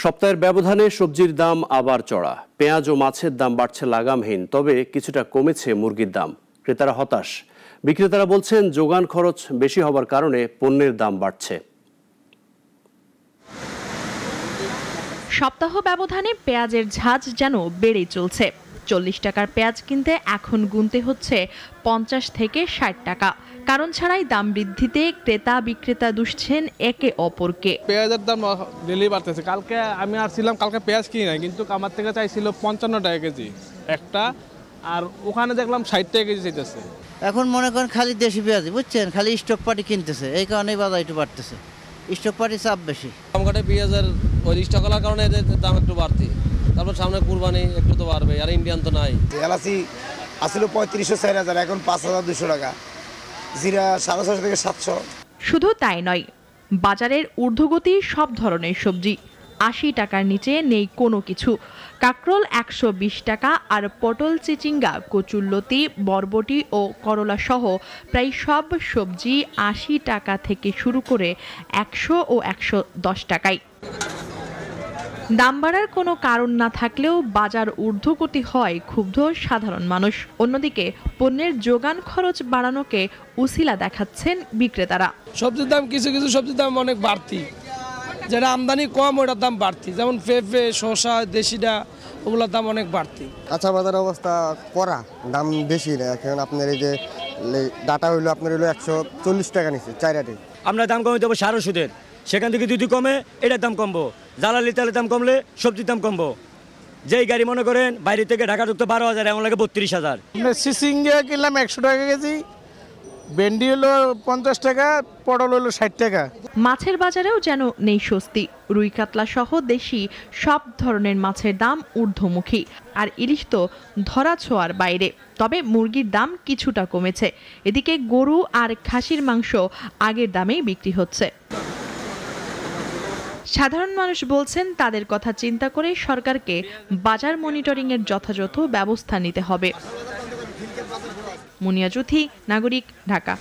সপ্তাহের ব্যবধানে সবজির দাম আবার চড়া। পেঁয়াজ ও মাছের দাম বাড়ছে লাগামহীন, তবে কিছুটা কমেছে মুরগির দাম। ক্রেতারা হতাশ। বিক্রেতারা বলছেন যোগান খরচ বেশি হবার কারণে পণ্যের দাম বাড়ছে। সপ্তাহ ব্যবধানে পেঁয়াজের ঝাঁজ যেন বেড়েই চলছে। 40 টাকার পেঁয়াজ কিনতে এখন গুনতে হচ্ছে 50 থেকে 60 টাকা। কারণ ছাড়াই দাম বৃদ্ধিতে ক্রেতা বিক্রেতা দুষছেন একে অপরকে। পেঁয়াজের দাম ডেলি বাড়তেছে। কালকে আমি আসছিলাম, কালকে পেঁয়াজ কিনি নাই, কিন্তু আমার থেকে চাইছিল 55 টাকা কেজি একটা, আর ওখানে দেখলাম 60 টাকা কেজি চাইতেছে। এখন মনে করেন খালি দেশি পেঁয়াজ, বুঝছেন, খালি স্টক পার্টি কিনতেছে, এই কারণেই বাজার একটু বাড়তেছে। স্টক পার্টি চাপ বেশি। আমঘাটে পেঁয়াজের ওই স্টক করার কারণে এদের দাম একটু বাড়তি। তারপর সামনে কুরবানি, একটু তো বাড়বে। আর ইন্ডিয়ান তো নাই। এলাচি আসলে 3500-4000, এখন 5200 টাকা। জিরা 650 থেকে 700। শুধু তাই নয়, বাজারের ঊর্ধ্বগতি সব ধরনের সবজি। 80 টাকার নিচে নেই কোনো কিছু। কাঁকরোল 120 টাকা, আর পটল, চিচিঙ্গা, কচুরলতি, বরবটি ও করলা সহ প্রায় সব সবজি 80 টাকা থেকে শুরু করে 100 ও 110 টাকায়। দাম বাড়ার কোনো কারণ না থাকলেও বাজার ঊর্ধ্বগতি হয় ক্ষুব্ধ সাধারণ মানুষ। অন্যদিকে পণ্যের যোগান খরচ বাড়ানোকে উছিলা দেখাচ্ছেন বিক্রেতারা। সবজির দাম কিছু কিছু সবজির দাম অনেক বাড়তি, যেটা আমদানি কম ওটার দাম বাড়তি। যেমন পেঁপে, শসা, দেশিটা, ওগুলোর দাম অনেক বাড়তি। কাঁচা বাজারের অবস্থা করা, দাম বেশি না। এখন আপনার এই যে ডাটা হইলো আপনার হইলো 140 টাকা নিচ্ছে 4 আটি। আমরা দাম কমে দেবো সার ওষুধের, সেখান থেকে যদি কমে এটার দাম কমবো। জ্বালালি তেলের দাম কমলে সবজির দাম কমবো। যেই গাড়ি মনে করেন বাইরে থেকে ঢাকা ঢুকতে 12,000, এমন লাগে 32,000। চিচিঙ্গা কিনলাম 100 টাকা কেজি, ভেন্ডি হলো 50 টাকা, পটল হলো 60 টাকা। মাছের বাজারেও যেন নেই স্বস্তি। রুই, কাতলা সহ দেশি সব ধরনের মাছের দাম ঊর্ধ্বমুখী। আর ইলিশ তো ধরা ছোঁয়ার বাইরে। তবে মুরগির দাম কিছুটা কমেছে। এদিকে গরু আর খাসির মাংস আগের দামেই বিক্রি হচ্ছে। সাধারণ মানুষ বলছেন তাদের কথা চিন্তা করে সরকারকে বাজার মনিটরিংয়ের যথাযথ ব্যবস্থা নিতে হবে। মুনিয়া জুথি, নাগরিক, ঢাকা।